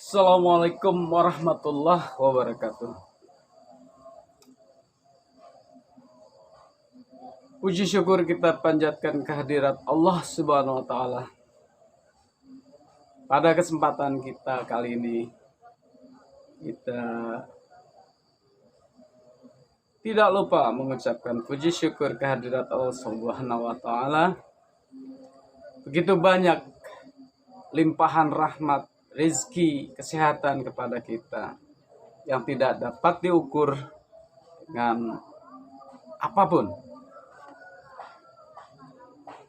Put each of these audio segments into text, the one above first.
Assalamualaikum warahmatullahi wabarakatuh. Puji syukur kita panjatkan kehadirat Allah Subhanahu wa taala. Pada kesempatan kita kali ini kita tidak lupa mengucapkan puji syukur kehadirat Allah Subhanahu wa taala. Begitu banyak limpahan rahmat, rezeki, kesehatan kepada kita yang tidak dapat diukur dengan apapun.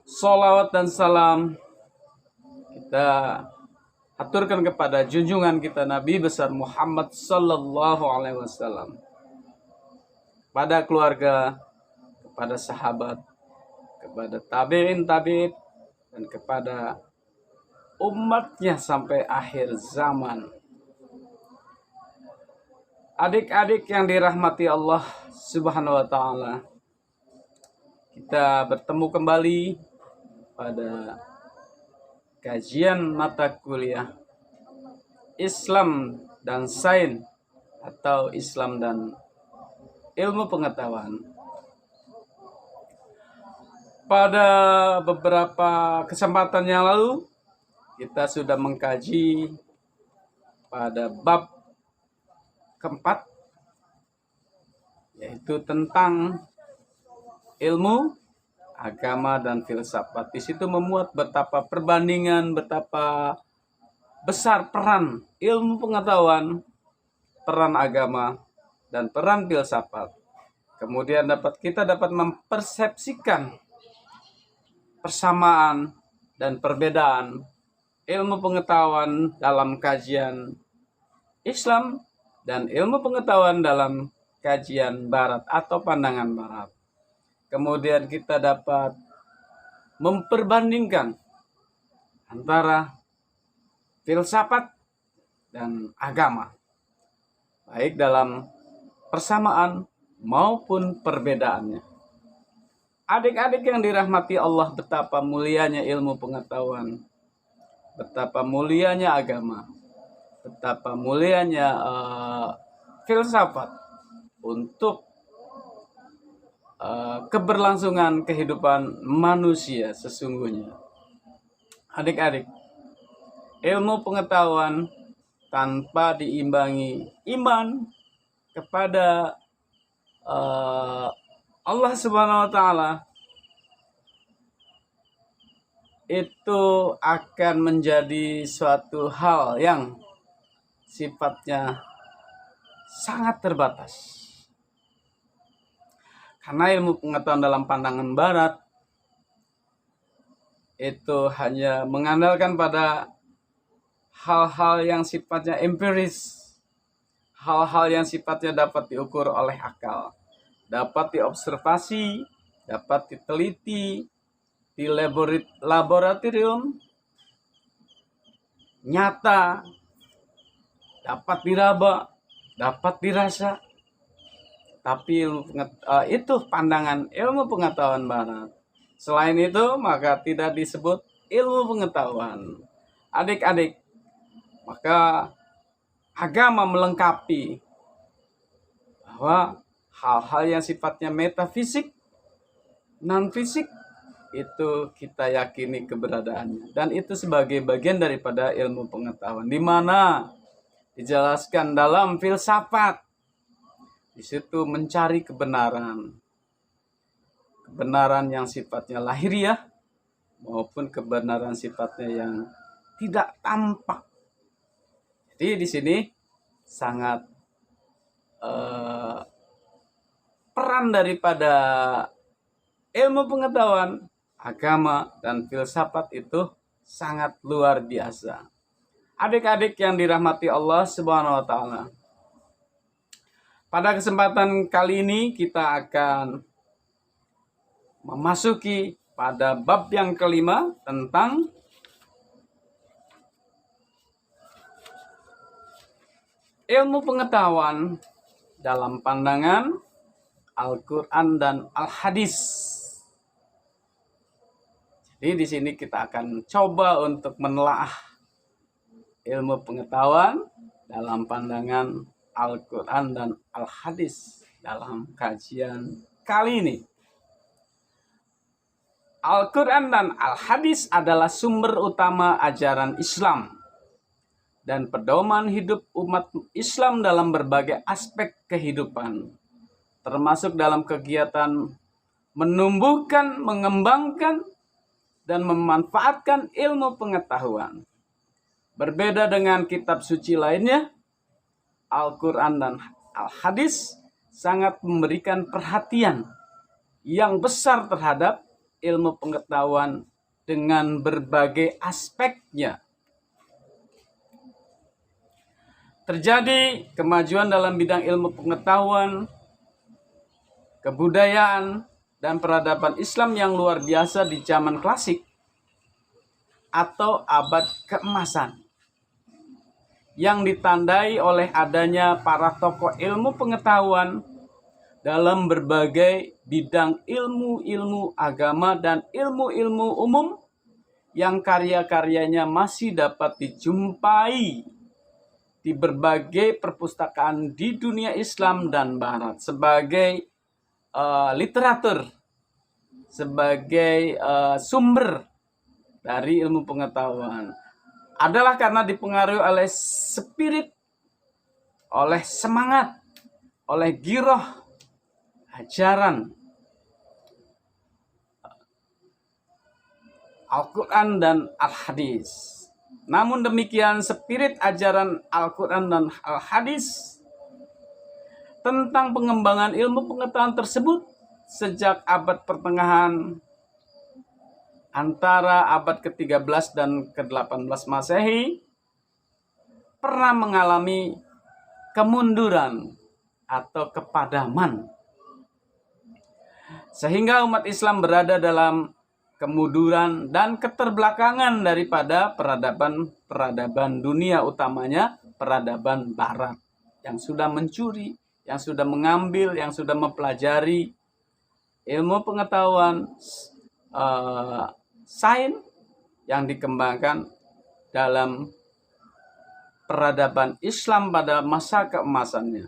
Salawat dan salam kita aturkan kepada junjungan kita Nabi besar Muhammad sallallahu alaihi wasallam, pada keluarga, kepada sahabat, kepada tabi'in, dan kepada umatnya sampai akhir zaman. Adik-adik yang dirahmati Allah Subhanahu wa taala, kita bertemu kembali pada kajian mata kuliah Islam dan Sains atau Islam dan Ilmu Pengetahuan. Pada beberapa kesempatan yang lalu kita sudah mengkaji pada bab keempat, yaitu tentang ilmu, agama, dan filsafat. Di situ memuat betapa perbandingan, betapa besar peran ilmu pengetahuan, peran agama, dan peran filsafat. Kemudian kita dapat mempersepsikan persamaan dan perbedaan ilmu pengetahuan dalam kajian Islam dan ilmu pengetahuan dalam kajian Barat atau pandangan Barat. Kemudian kita dapat memperbandingkan antara filsafat dan agama, baik dalam persamaan maupun perbedaannya. Adik-adik yang dirahmati Allah, betapa mulianya ilmu pengetahuan, betapa mulianya agama, betapa mulianya filsafat untuk keberlangsungan kehidupan manusia sesungguhnya. Adik-adik, ilmu pengetahuan tanpa diimbangi iman kepada Allah Subhanahu wa taala itu akan menjadi suatu hal yang sifatnya sangat terbatas. Karena ilmu pengetahuan dalam pandangan Barat itu hanya mengandalkan pada hal-hal yang sifatnya empiris, hal-hal yang sifatnya dapat diukur oleh akal, dapat diobservasi, dapat diteliti di laboratorium, nyata, dapat diraba, dapat dirasa. Tapi itu pandangan ilmu pengetahuan Barat. Selain itu, maka tidak disebut ilmu pengetahuan. Adik-adik, maka agama melengkapi bahwa hal-hal yang sifatnya metafisik, non-fisik, itu kita yakini keberadaannya. Dan itu sebagai bagian daripada ilmu pengetahuan. Di mana dijelaskan dalam filsafat, di situ mencari kebenaran. Kebenaran yang sifatnya lahiriah maupun kebenaran sifatnya yang tidak tampak. Jadi di sini sangat peran daripada ilmu pengetahuan, agama, dan filsafat itu sangat luar biasa. Adik-adik yang dirahmati Allah Subhanahu wa taala, pada kesempatan kali ini kita akan memasuki pada bab yang kelima tentang ilmu pengetahuan dalam pandangan Al-Quran dan Al-Hadis. Jadi di sini kita akan coba untuk menelaah ilmu pengetahuan dalam pandangan Al-Quran dan Al-Hadis dalam kajian kali ini. Al-Quran dan Al-Hadis adalah sumber utama ajaran Islam dan pedoman hidup umat Islam dalam berbagai aspek kehidupan, termasuk dalam kegiatan menumbuhkan, mengembangkan, dan memanfaatkan ilmu pengetahuan. Berbeda dengan kitab suci lainnya, Al-Quran dan Al-Hadis sangat memberikan perhatian yang besar terhadap ilmu pengetahuan dengan berbagai aspeknya. Terjadi kemajuan dalam bidang ilmu pengetahuan, kebudayaan, dan peradaban Islam yang luar biasa di zaman klasik atau abad keemasan, yang ditandai oleh adanya para tokoh ilmu pengetahuan dalam berbagai bidang ilmu agama dan ilmu umum yang karya-karyanya masih dapat dijumpai di berbagai perpustakaan di dunia Islam dan Barat sebagai literatur, sebagai sumber dari ilmu pengetahuan, adalah karena dipengaruhi oleh spirit, oleh semangat, oleh giroh ajaran Al-Quran dan Al-Hadis. Namun demikian, spirit ajaran Al-Quran dan Al-Hadis tentang pengembangan ilmu pengetahuan tersebut sejak abad pertengahan antara abad ke-13 dan ke-18 Masehi pernah mengalami kemunduran atau kepadaman, sehingga umat Islam berada dalam kemunduran dan keterbelakangan daripada peradaban dunia, utamanya peradaban Barat yang sudah mencuri, yang sudah mengambil, yang sudah mempelajari ilmu pengetahuan sains yang dikembangkan dalam peradaban Islam pada masa keemasannya.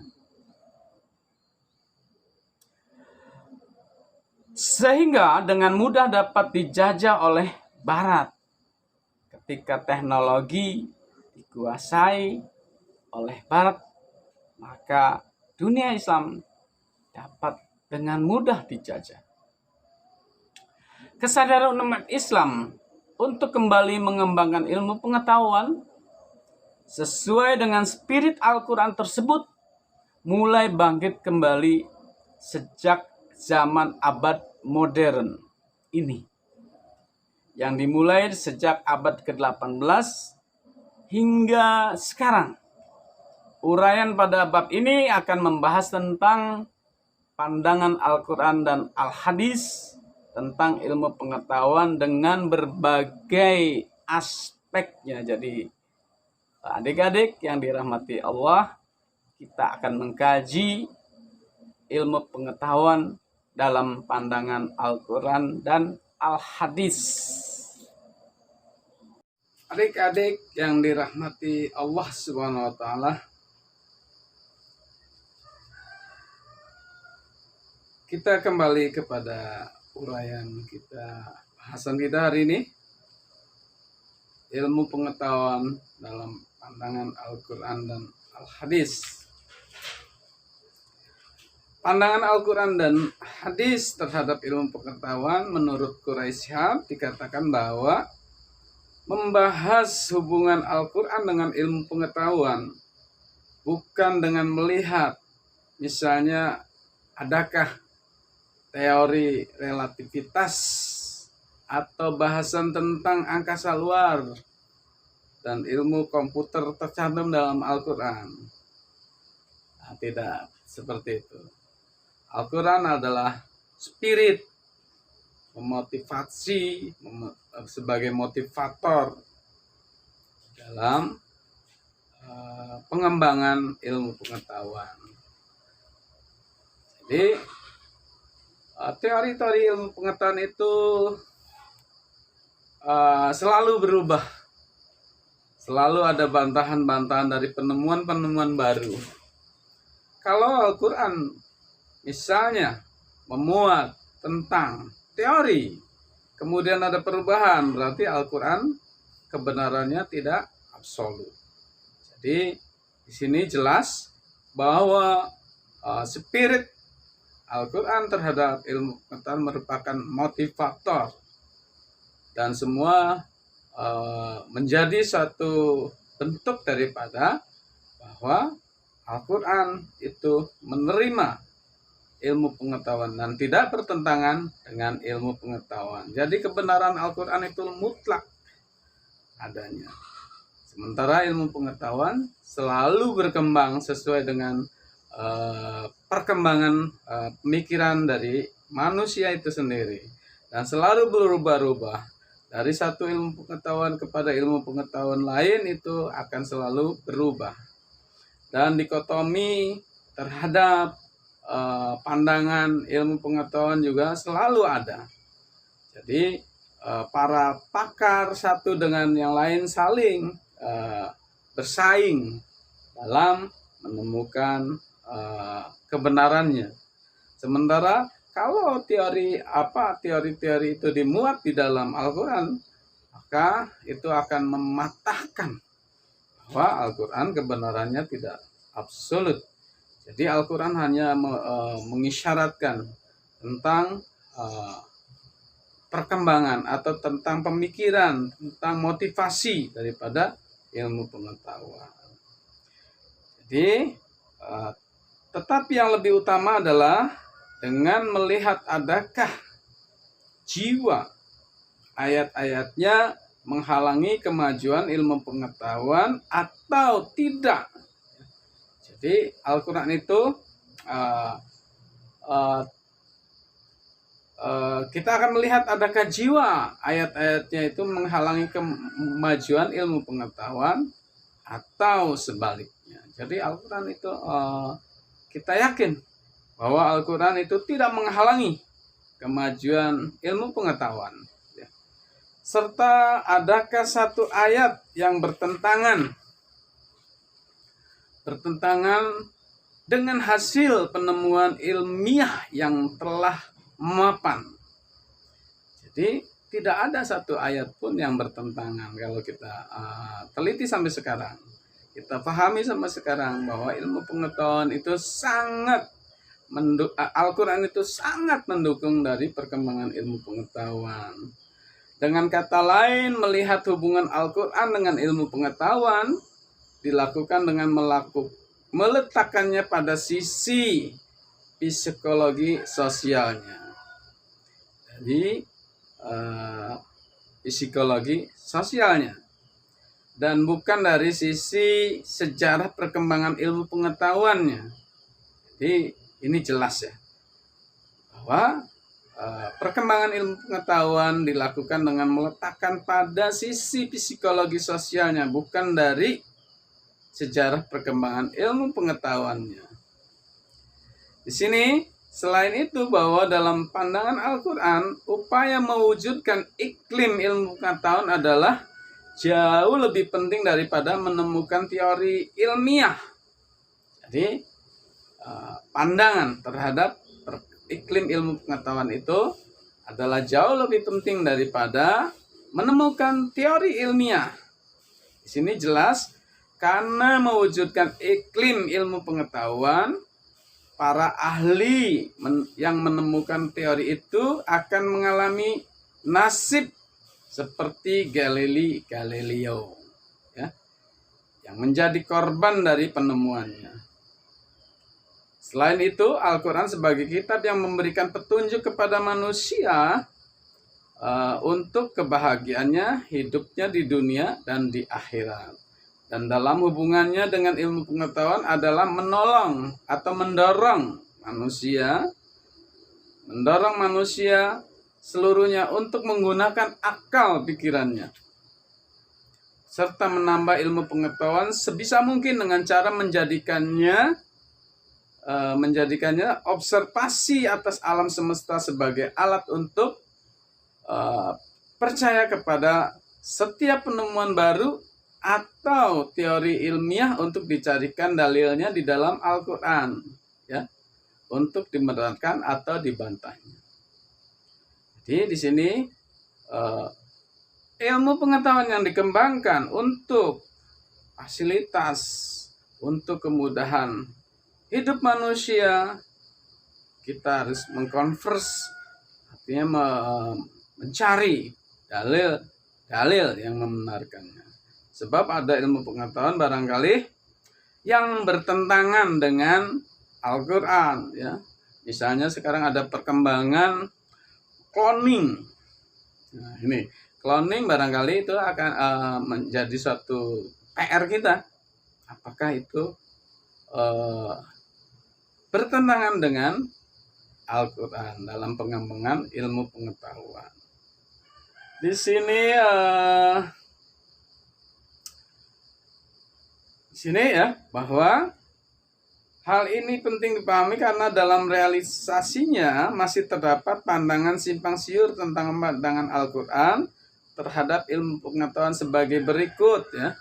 Sehingga dengan mudah dapat dijajah oleh Barat. Ketika teknologi dikuasai oleh Barat, maka dunia Islam dapat dengan mudah dijajah. Kesadaran umat Islam untuk kembali mengembangkan ilmu pengetahuan sesuai dengan spirit Al-Quran tersebut mulai bangkit kembali sejak zaman abad modern ini, yang dimulai sejak abad ke-18 hingga sekarang. Uraian pada bab ini akan membahas tentang pandangan Al-Quran dan Al-Hadis tentang ilmu pengetahuan dengan berbagai aspeknya. Jadi adik-adik yang dirahmati Allah, kita akan mengkaji ilmu pengetahuan dalam pandangan Al-Quran dan Al-Hadis. Adik-adik yang dirahmati Allah Subhanahu wa Ta'ala, kita kembali kepada uraian kita, bahasan kita hari ini, ilmu pengetahuan dalam pandangan Al-Quran dan Al-Hadis. Pandangan Al-Quran dan Hadis terhadap ilmu pengetahuan menurut Quraisy Shihab dikatakan bahwa membahas hubungan Al-Quran dengan ilmu pengetahuan bukan dengan melihat misalnya adakah teori relativitas atau bahasan tentang angkasa luar dan ilmu komputer tercantum dalam Al-Quran. Nah, tidak seperti itu. Al-Quran adalah spirit, memotivasi, sebagai motivator dalam pengembangan ilmu pengetahuan. Jadi teori-teori ilmu pengetahuan itu selalu berubah, Selalu ada bantahan-bantahan dari penemuan-penemuan baru. Kalau Al-Quran misalnya memuat tentang teori, kemudian ada perubahan, berarti Al-Quran kebenarannya tidak absolut. Jadi di sini jelas bahwa spirit Al-Quran terhadap ilmu pengetahuan merupakan motivator, dan semua menjadi satu bentuk daripada bahwa Al-Quran itu menerima ilmu pengetahuan dan tidak bertentangan dengan ilmu pengetahuan. Jadi kebenaran Al-Quran itu mutlak adanya. Sementara ilmu pengetahuan selalu berkembang sesuai dengan perkembangan pemikiran dari manusia itu sendiri, dan selalu berubah-ubah. Dari satu ilmu pengetahuan kepada ilmu pengetahuan lain itu akan selalu berubah. Dan dikotomi terhadap pandangan ilmu pengetahuan juga selalu ada. Jadi para pakar satu dengan yang lain saling bersaing dalam menemukan kebenarannya. Sementara kalau teori-teori itu dimuat di dalam Al-Quran, maka itu akan mematahkan bahwa Al-Quran kebenarannya tidak absolut. Jadi Al-Quran hanya mengisyaratkan tentang perkembangan atau tentang pemikiran, tentang motivasi daripada ilmu pengetahuan. Jadi tetapi yang lebih utama adalah dengan melihat adakah jiwa ayat-ayatnya menghalangi kemajuan ilmu pengetahuan atau tidak. Jadi Al-Quran itu kita akan melihat adakah jiwa ayat-ayatnya itu menghalangi kemajuan ilmu pengetahuan atau sebaliknya. Jadi Al-Quran itu kita yakin bahwa Al-Quran itu tidak menghalangi kemajuan ilmu pengetahuan. Serta adakah satu ayat yang bertentangan dengan hasil penemuan ilmiah yang telah mapan. Jadi tidak ada satu ayat pun yang bertentangan. Kalau kita teliti sampai sekarang, kita pahami sampai sekarang bahwa ilmu pengetahuan itu Al-Quran itu sangat mendukung dari perkembangan ilmu pengetahuan. Dengan kata lain, melihat hubungan Al-Quran dengan ilmu pengetahuan dilakukan dengan meletakkannya pada sisi psikologi sosialnya. Jadi psikologi sosialnya, dan bukan dari sisi sejarah perkembangan ilmu pengetahuannya. Jadi ini jelas ya, bahwa perkembangan ilmu pengetahuan dilakukan dengan meletakkan pada sisi psikologi sosialnya, bukan dari sejarah perkembangan ilmu pengetahuannya. Di sini selain itu bahwa dalam pandangan Al-Quran, upaya mewujudkan iklim ilmu pengetahuan adalah jauh lebih penting daripada menemukan teori ilmiah. Jadi pandangan terhadap iklim ilmu pengetahuan itu adalah jauh lebih penting daripada menemukan teori ilmiah. Di sini jelas, karena mewujudkan iklim ilmu pengetahuan, para ahli yang menemukan teori itu akan mengalami nasib seperti Galileo, ya, yang menjadi korban dari penemuannya. Selain itu, Al-Quran sebagai kitab yang memberikan petunjuk kepada manusia untuk kebahagiaannya, hidupnya di dunia dan di akhirat. Dan dalam hubungannya dengan ilmu pengetahuan adalah menolong atau mendorong manusia seluruhnya untuk menggunakan akal pikirannya, serta menambah ilmu pengetahuan sebisa mungkin dengan cara menjadikannya observasi atas alam semesta sebagai alat untuk percaya kepada setiap penemuan baru atau teori ilmiah untuk dicarikan dalilnya di dalam Al-Quran, ya, untuk dibenarkan atau dibantahnya. Jadi di sini ilmu pengetahuan yang dikembangkan untuk fasilitas, untuk kemudahan hidup manusia, kita harus mengkonvers, artinya mencari dalil yang membenarkannya. Sebab ada ilmu pengetahuan barangkali yang bertentangan dengan Al-Quran, ya. Misalnya sekarang ada perkembangan cloning. Nah, ini cloning barangkali itu akan menjadi suatu PR kita. Apakah itu bertentangan dengan Al-Quran dalam pengembangan ilmu pengetahuan? Di sini ya, bahwa hal ini penting dipahami karena dalam realisasinya masih terdapat pandangan simpang siur tentang pandangan Al-Quran terhadap ilmu pengetahuan sebagai berikut, ya.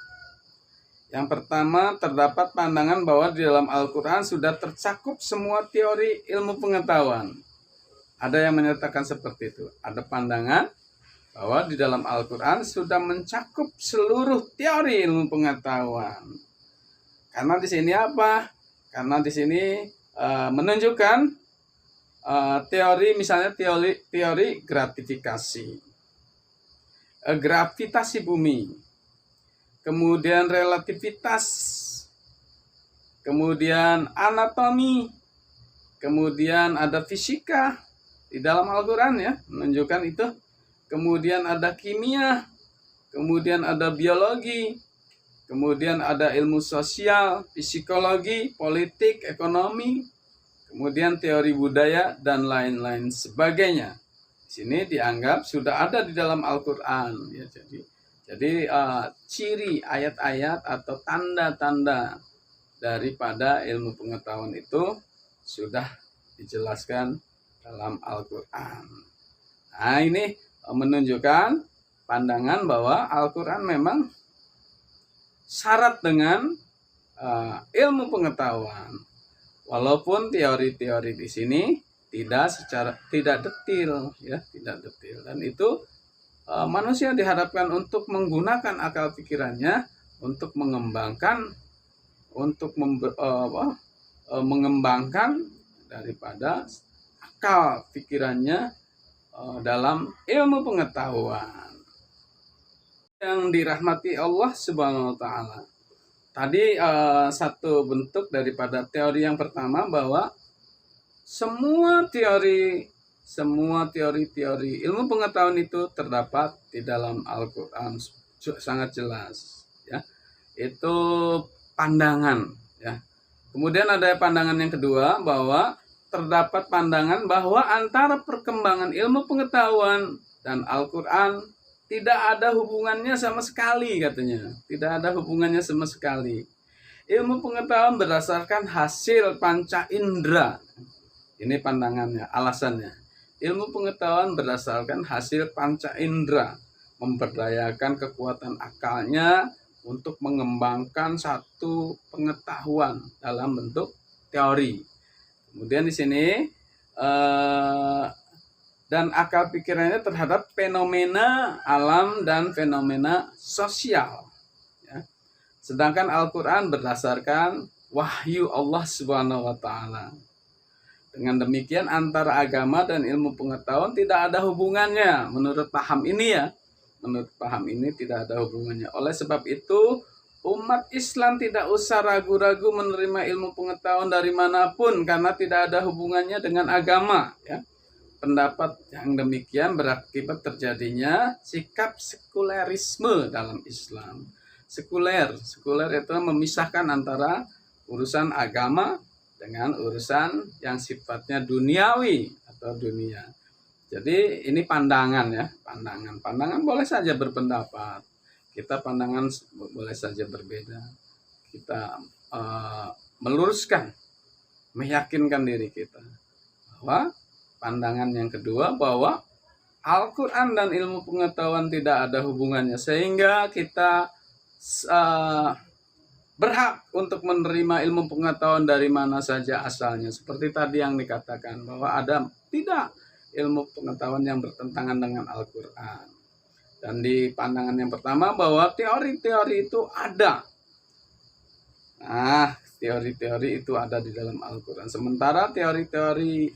Yang pertama, terdapat pandangan bahwa di dalam Al-Quran sudah tercakup semua teori ilmu pengetahuan. Ada yang menyatakan seperti itu. Ada pandangan bahwa di dalam Al-Quran sudah mencakup seluruh teori ilmu pengetahuan. Karena di sini apa? Karena di sini menunjukkan teori, misalnya teori gratifikasi, gravitasi bumi, kemudian relativitas, kemudian anatomi, kemudian ada fisika di dalam Al-Quran, ya, menunjukkan itu. Kemudian ada kimia, kemudian ada biologi, kemudian ada ilmu sosial, psikologi, politik, ekonomi, kemudian teori budaya, dan lain-lain sebagainya. Di sini dianggap sudah ada di dalam Al-Quran, ya. Jadi ciri ayat-ayat atau tanda-tanda daripada ilmu pengetahuan itu sudah dijelaskan dalam Al-Quran. Nah, ini menunjukkan pandangan bahwa Al-Quran memang syarat dengan ilmu pengetahuan, walaupun teori-teori di sini tidak detil, ya, tidak detil. Dan itu manusia diharapkan untuk menggunakan akal pikirannya untuk mengembangkan mengembangkan daripada akal pikirannya dalam ilmu pengetahuan. Yang dirahmati Allah Subhanahu wa Ta'ala, tadi satu bentuk daripada teori yang pertama bahwa semua teori ilmu pengetahuan itu terdapat di dalam Al-Quran, sangat jelas, ya. Itu pandangan, ya. Kemudian ada pandangan yang kedua bahwa terdapat pandangan bahwa antara perkembangan ilmu pengetahuan dan Al-Quran tidak ada hubungannya sama sekali, katanya. Tidak ada hubungannya sama sekali. Ilmu pengetahuan berdasarkan hasil panca indera. Ini pandangannya, alasannya. Ilmu pengetahuan berdasarkan hasil panca indera, memberdayakan kekuatan akalnya untuk mengembangkan satu pengetahuan dalam bentuk teori. Kemudian di sini dan akal pikirannya terhadap fenomena alam dan fenomena sosial, ya. Sedangkan Al-Quran berdasarkan wahyu Allah Subhanahu wa Ta'ala. Dengan demikian antara agama dan ilmu pengetahuan tidak ada hubungannya menurut paham ini, ya. Menurut paham ini tidak ada hubungannya. Oleh sebab itu umat Islam tidak usah ragu-ragu menerima ilmu pengetahuan dari manapun karena tidak ada hubungannya dengan agama, ya. Pendapat yang demikian berakibat terjadinya sikap sekulerisme dalam Islam. Sekuler itu memisahkan antara urusan agama dengan urusan yang sifatnya duniawi atau dunia. Jadi ini pandangan, ya, pandangan boleh saja berpendapat. Kita pandangan boleh saja berbeda. Kita meluruskan, meyakinkan diri kita bahwa pandangan yang kedua bahwa Al-Quran dan ilmu pengetahuan tidak ada hubungannya, sehingga kita uh, berhak untuk menerima ilmu pengetahuan dari mana saja asalnya. Seperti tadi yang dikatakan bahwa ada tidak ilmu pengetahuan yang bertentangan dengan Al-Quran. Dan di pandangan yang pertama bahwa teori-teori itu ada. Nah, teori-teori itu ada di dalam Al-Quran. Sementara teori-teori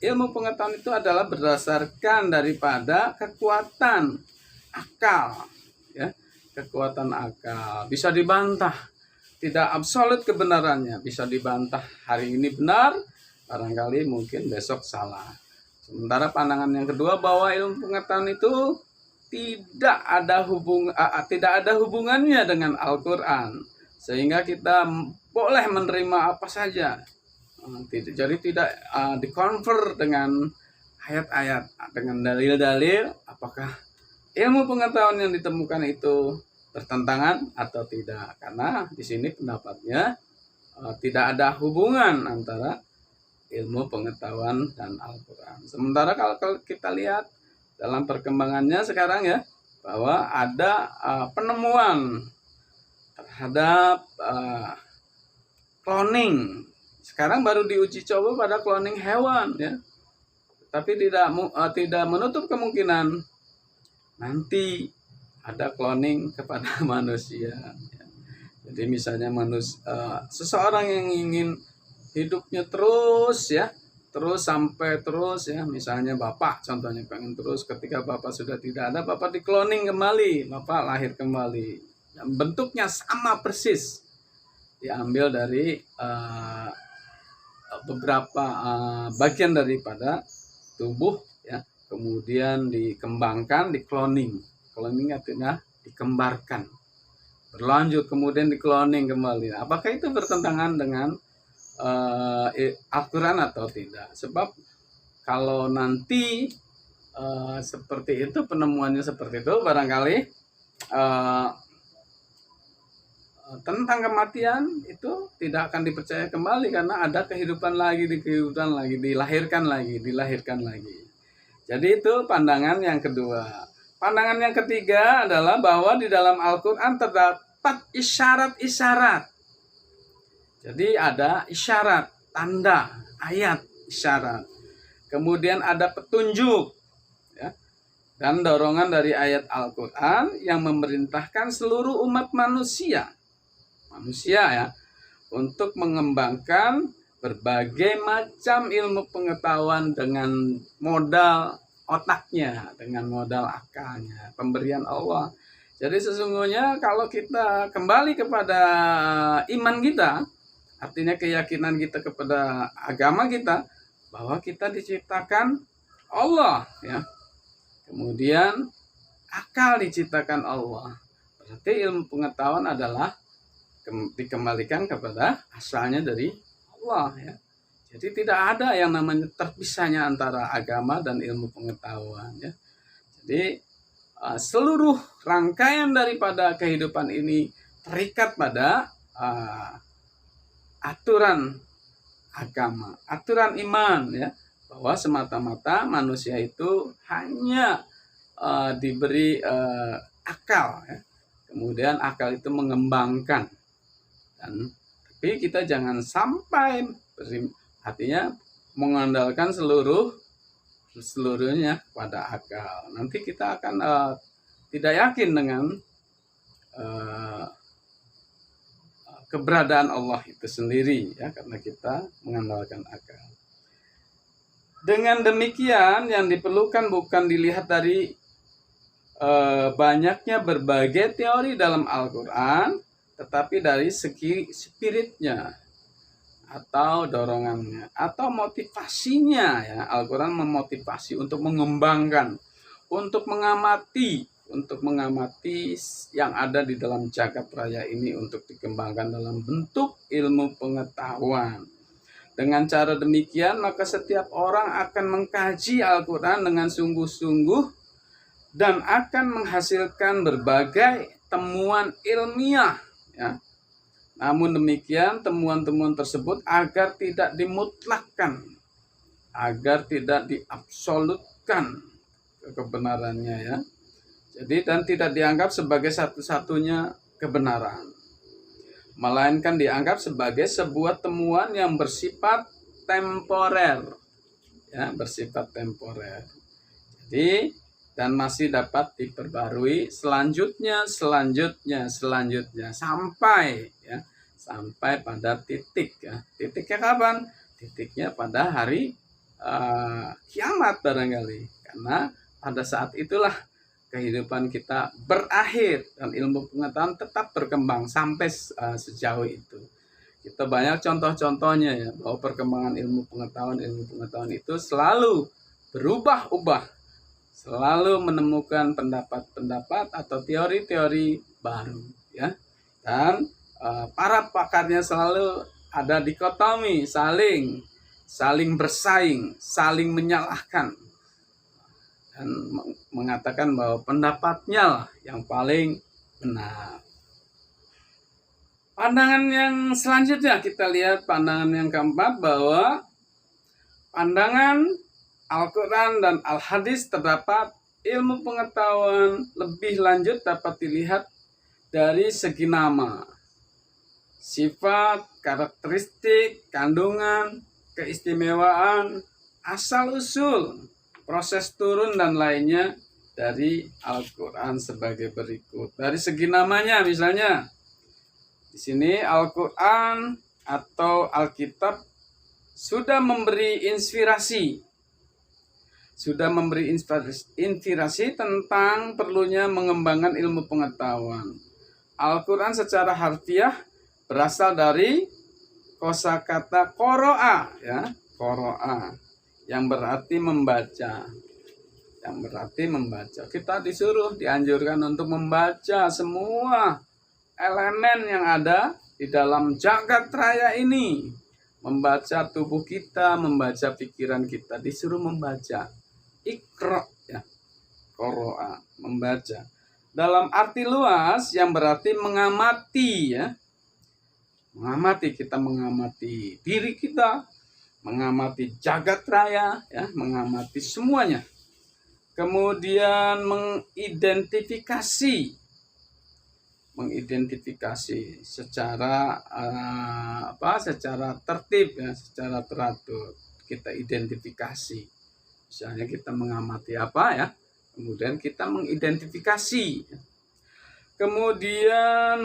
ilmu pengetahuan itu adalah berdasarkan daripada kekuatan akal. Ya, kekuatan akal. Bisa dibantah. Tidak absolut kebenarannya. Bisa dibantah hari ini benar, barangkali mungkin besok salah. Sementara pandangan yang kedua bahwa ilmu pengetahuan itu tidak ada hubungannya dengan Al-Quran, sehingga kita boleh menerima apa saja. Jadi tidak dikonvert dengan ayat-ayat, dengan dalil-dalil apakah ilmu pengetahuan yang ditemukan itu bertentangan atau tidak. Karena di sini pendapatnya tidak ada hubungan antara ilmu pengetahuan dan Al-Quran. Sementara kalau kita lihat dalam perkembangannya sekarang ya, bahwa ada penemuan terhadap cloning. Sekarang baru diuji coba pada cloning hewan ya. Tapi tidak menutup kemungkinan nanti ada cloning kepada manusia. Ya. Jadi misalnya seseorang yang ingin hidupnya terus ya, terus sampai terus ya, misalnya bapak contohnya pengen terus, ketika bapak sudah tidak ada, bapak dikloning kembali, bapak lahir kembali, dan bentuknya sama persis, diambil dari beberapa bagian daripada tubuh ya, kemudian dikembangkan, dikloning artinya dikembarkan, berlanjut kemudian dikloning kembali. Apakah itu bertentangan dengan Al-Quran atau tidak? Sebab kalau nanti seperti itu, penemuannya seperti itu, barangkali tentang kematian itu tidak akan dipercaya kembali, karena ada kehidupan lagi, dilahirkan lagi. Jadi itu pandangan yang kedua. Pandangan yang ketiga adalah bahwa di dalam Al-Quran terdapat isyarat-isyarat. Jadi ada isyarat, tanda, ayat, isyarat. Kemudian ada petunjuk ya, dan dorongan dari ayat Al-Quran yang memerintahkan seluruh umat manusia ya, untuk mengembangkan berbagai macam ilmu pengetahuan dengan modal otaknya, dengan modal akalnya, pemberian Allah. Jadi sesungguhnya kalau kita kembali kepada iman kita, artinya keyakinan kita kepada agama kita, bahwa kita diciptakan Allah ya. Kemudian akal diciptakan Allah. Berarti ilmu pengetahuan adalah dikembalikan kepada asalnya dari Allah ya. Jadi tidak ada yang namanya terpisahnya antara agama dan ilmu pengetahuan ya. Jadi seluruh rangkaian daripada kehidupan ini terikat pada aturan agama, aturan iman ya, bahwa semata-mata manusia itu hanya diberi akal ya. Kemudian akal itu mengembangkan, dan tapi kita jangan sampai artinya mengandalkan seluruhnya pada akal. Nanti kita akan tidak yakin dengan keberadaan Allah itu sendiri ya, karena kita mengandalkan akal. Dengan demikian yang diperlukan bukan dilihat dari banyaknya berbagai teori dalam Al-Quran, tetapi dari segi spiritnya atau dorongannya atau motivasinya ya. Al-Quran memotivasi untuk mengembangkan, untuk mengamati yang ada di dalam jagat raya ini, untuk dikembangkan dalam bentuk ilmu pengetahuan. Dengan cara demikian maka setiap orang akan mengkaji Al-Quran dengan sungguh-sungguh dan akan menghasilkan berbagai temuan ilmiah ya. Namun demikian temuan-temuan tersebut agar tidak dimutlakkan, agar tidak diabsolutkan kebenarannya ya. Jadi dan tidak dianggap sebagai satu-satunya kebenaran, melainkan dianggap sebagai sebuah temuan yang bersifat temporer, ya, bersifat temporer. Jadi, dan masih dapat diperbarui selanjutnya sampai, ya, sampai pada titik, ya. Titiknya kapan? Titiknya pada hari kiamat barangkali, karena pada saat itulah kehidupan kita berakhir dan ilmu pengetahuan tetap berkembang sampai sejauh itu. Kita banyak contoh-contohnya, ya, bahwa perkembangan ilmu pengetahuan itu selalu berubah-ubah, selalu menemukan pendapat-pendapat atau teori-teori baru, ya. Dan para pakarnya selalu ada dikotomi, saling bersaing, saling menyalahkan, dan mengatakan bahwa pendapatnya lah yang paling benar. Pandangan yang selanjutnya kita lihat, pandangan yang keempat, bahwa pandangan Al-Quran dan Al-Hadis terdapat ilmu pengetahuan lebih lanjut dapat dilihat dari segi nama, sifat, karakteristik, kandungan, keistimewaan, asal-usul, proses turun dan lainnya dari Al-Quran sebagai berikut. Dari segi namanya, misalnya di sini Al-Quran atau Alkitab sudah memberi inspirasi tentang perlunya mengembangkan ilmu pengetahuan. Al-Quran secara harfiah berasal dari kosakata qoro'a, ya, qoro'a, yang berarti membaca. Kita dianjurkan untuk membaca semua elemen yang ada di dalam jagat raya ini. Membaca tubuh kita, membaca pikiran kita, disuruh membaca. Iqra, ya, qoro'a, membaca. Dalam arti luas yang berarti mengamati, ya. Kita mengamati diri kita, mengamati jagat raya, ya, mengamati semuanya. Kemudian mengidentifikasi secara secara tertib, ya, secara teratur. Kita identifikasi. Misalnya kita mengamati apa, ya, kemudian kita mengidentifikasi. Kemudian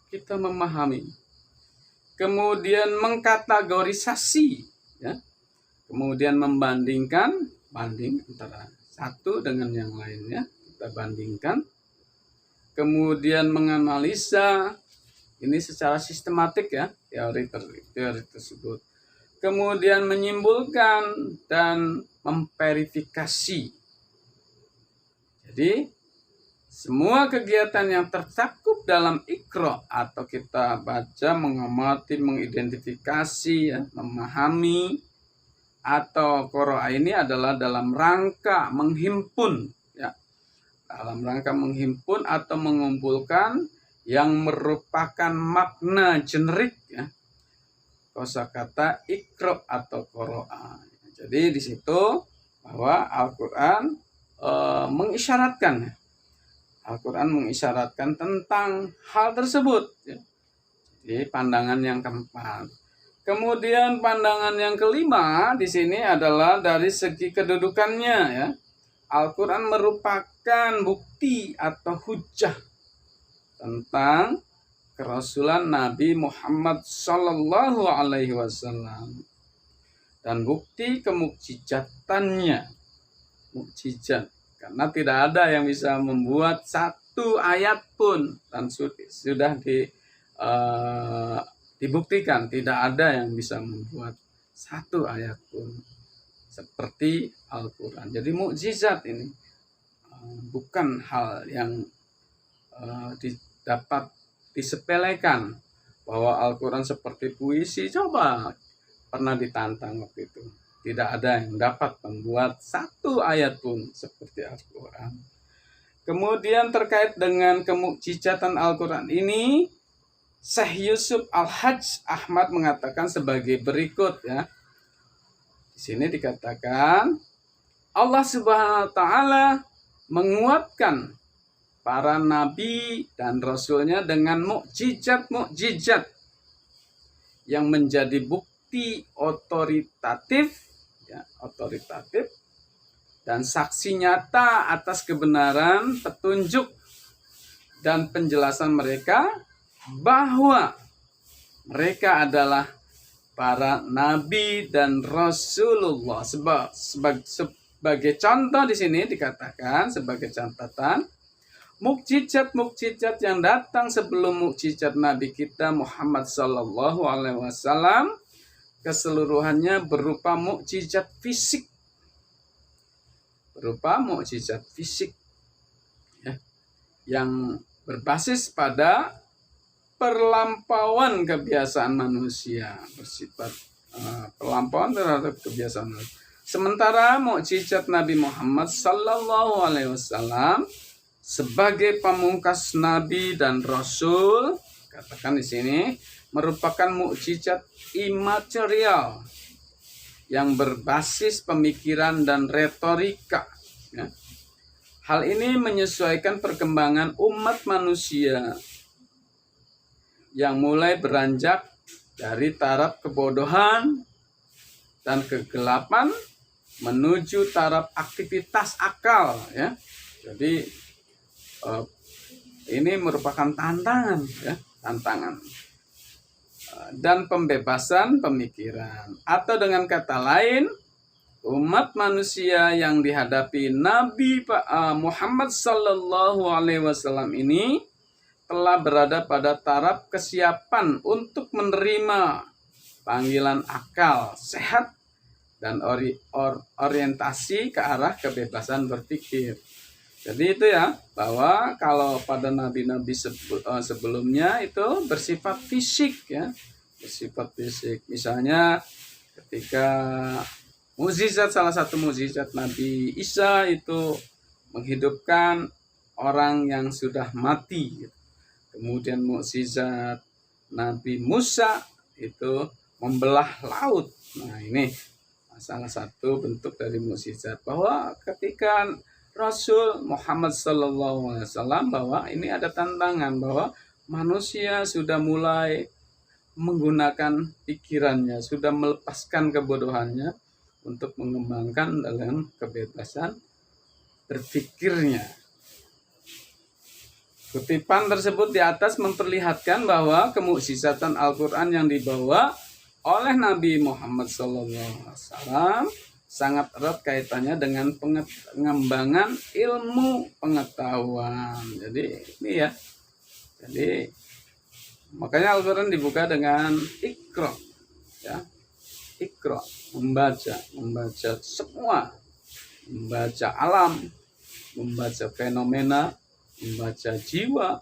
kita memahami. Kemudian mengkategorisasi, ya. Kemudian membandingkan, antara satu dengan yang lainnya, kita bandingkan. Kemudian menganalisa, ini secara sistematik, ya, teori tersebut. Kemudian menyimpulkan dan memverifikasi. Jadi semua kegiatan yang tercakup dalam Iqra atau kita baca, mengamati, mengidentifikasi, ya, memahami, atau qoro'a ini adalah dalam rangka menghimpun, ya, atau mengumpulkan yang merupakan makna generik, ya, kosakata Iqra atau qoro'a. Jadi di situ bahwa Al-Quran mengisyaratkan tentang hal tersebut, ya. Jadi pandangan yang keempat. Kemudian pandangan yang kelima di sini adalah dari segi kedudukannya, ya. Al-Quran merupakan bukti atau hujjah tentang kerasulan Nabi Muhammad Sallallahu Alaihi Wasallam dan bukti kemukjizatannya, mukjizat, karena tidak ada yang bisa membuat satu ayat pun, dan sudah dibuktikan tidak ada yang bisa membuat satu ayat pun seperti Al-Quran. Jadi mukjizat ini bukan hal yang dapat disepelekan, bahwa Al-Quran seperti puisi. Coba pernah ditantang waktu itu, tidak ada yang dapat membuat satu ayat pun seperti Al-Quran. Kemudian terkait dengan kemukjizatan Al-Quran ini, Syekh Yusuf Al-Hajj Ahmad mengatakan sebagai berikut, ya. Di sini dikatakan Allah Subhanahu wa taala menguatkan para nabi dan rasulnya dengan mukjizat-mukjizat yang menjadi bukti otoritatif dan saksi nyata atas kebenaran, petunjuk dan penjelasan mereka bahwa mereka adalah para nabi dan rasulullah. Sebagai contoh di sini dikatakan sebagai catatan, mukjizat-mukjizat yang datang sebelum mukjizat Nabi kita Muhammad Sallallahu Alaihi Wasallam keseluruhannya berupa mukjizat fisik, ya, yang berbasis pada perlampauan kebiasaan manusia, bersifat perlampauan terhadap kebiasaan manusia. Sementara mukjizat Nabi Muhammad Sallallahu Alaihi Wasallam sebagai pamungkas Nabi dan Rasul, katakan di sini, merupakan mukjizat imaterial yang berbasis pemikiran dan retorika. Ya. Hal ini menyesuaikan perkembangan umat manusia yang mulai beranjak dari taraf kebodohan dan kegelapan menuju taraf aktivitas akal. Ya. Jadi ini merupakan tantangan, ya, dan pembebasan pemikiran. Atau dengan kata lain, umat manusia yang dihadapi Nabi Muhammad Sallallahu Alaihi Wasallam ini telah berada pada taraf kesiapan untuk menerima panggilan akal sehat dan orientasi ke arah kebebasan berpikir. Jadi itu ya, bahwa kalau pada nabi-nabi sebelumnya itu bersifat fisik, ya, bersifat fisik. Misalnya ketika salah satu mukjizat Nabi Isa itu menghidupkan orang yang sudah mati. Kemudian mukjizat Nabi Musa itu membelah laut. Nah, ini salah satu bentuk dari mukjizat, bahwa ketika Rasul Muhammad SAW, bahwa ini ada tantangan, bahwa manusia sudah mulai menggunakan pikirannya, sudah melepaskan kebodohannya untuk mengembangkan dalam kebebasan berpikirnya. Kutipan tersebut di atas memperlihatkan bahwa kemukjizatan Al-Quran yang dibawa oleh Nabi Muhammad SAW sangat erat kaitannya dengan pengembangan ilmu pengetahuan. Jadi ini ya. Jadi makanya Al-Quran dibuka dengan Iqra, ya. Iqra, membaca semua, membaca alam, membaca fenomena, membaca jiwa,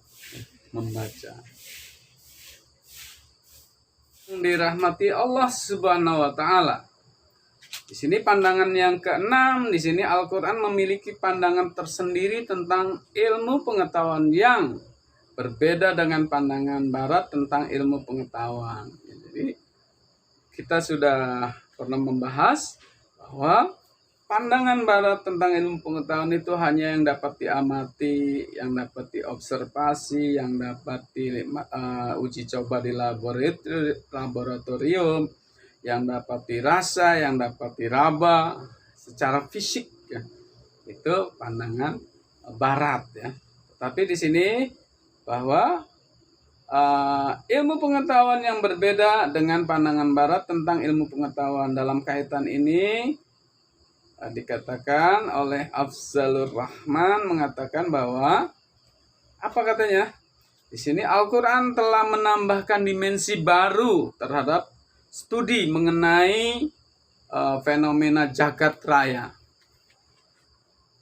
membaca. Dirahmati Allah Subhanahu wa taala. Di sini pandangan yang keenam, di sini Al-Quran memiliki pandangan tersendiri tentang ilmu pengetahuan yang berbeda dengan pandangan Barat tentang ilmu pengetahuan. Jadi kita sudah pernah membahas bahwa pandangan Barat tentang ilmu pengetahuan itu hanya yang dapat diamati, yang dapat diobservasi, yang dapat diuji coba di laboratorium, yang dapat dirasa, yang dapat diraba secara fisik, ya. Itu pandangan Barat, ya. Tapi di sini bahwa ilmu pengetahuan yang berbeda dengan pandangan Barat tentang ilmu pengetahuan dalam kaitan ini dikatakan oleh Afzalur Rahman, mengatakan bahwa apa katanya? Di sini Al-Quran telah menambahkan dimensi baru terhadap studi mengenai fenomena jagat raya.